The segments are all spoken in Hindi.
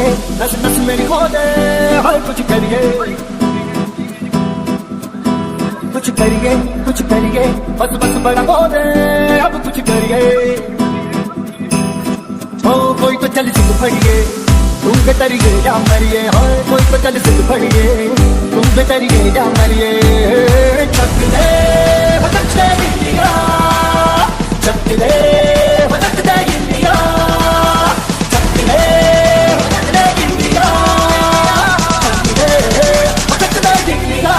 करिए, नस नस मेरी खो दे, हाय कुछ करिए, कुछ करिए, कुछ करिए, बस बस बड़ा खो दे, अब कुछ करिए। ओ कोई तो चल सिद्ध फड़िए, तुम बेतरिए या मरिए, हाय कोई तो चल सिद्ध फड़िए, तुम बेतरिए या मरिए। चक दे भटक दे इंडिया, चक दे भटक दे इंडिया, चक दे भटक दे इंडिया, चक दे भटक दे इंडिया।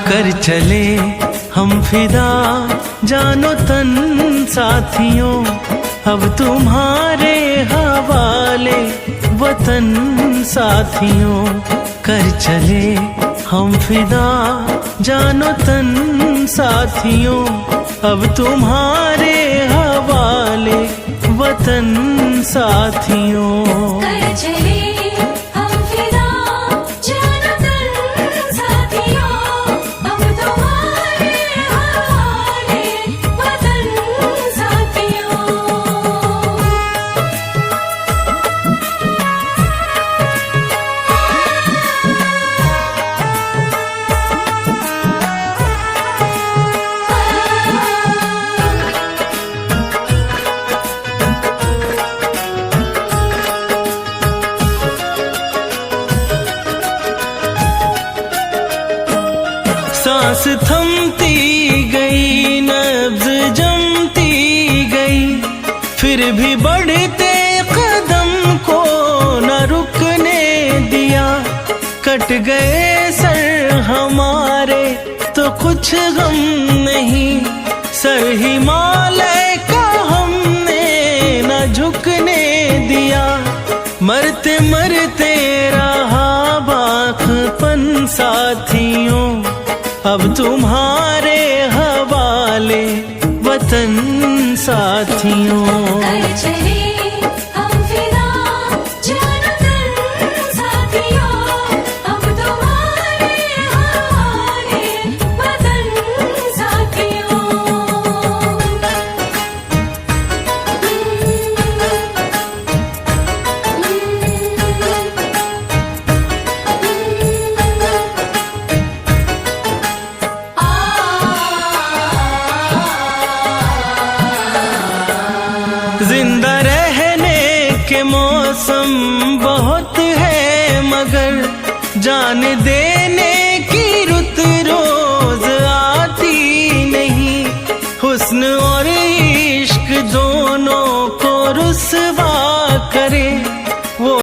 कर चले हम फिदा जानो तन साथियों, अब तुम्हारे हवाले वतन साथियों। कर चले हम फिदा जानो तन साथियों, अब तुम्हारे हवाले वतन साथियों। कर चले हम फिदा जानो तन साथियों, अब तुम्हारे हवाले वतन साथियों। सांस थमती गई, नब्ज जमती गई, फिर भी बढ़ते कदम को न रुकने दिया। कट गए सर हमारे तो कुछ गम नहीं, सर हिमालय का हमने न झुकने दिया। मरते मरते रहा बाखपन साथियों, अब तुम्हारे हवाले वतन साथियों। कर चले हम फिदा जानो तन साथियों, अब तुम्हारे हवाले वतन साथियों। जिंदा रहने के मौसम बहुत है, मगर जान देने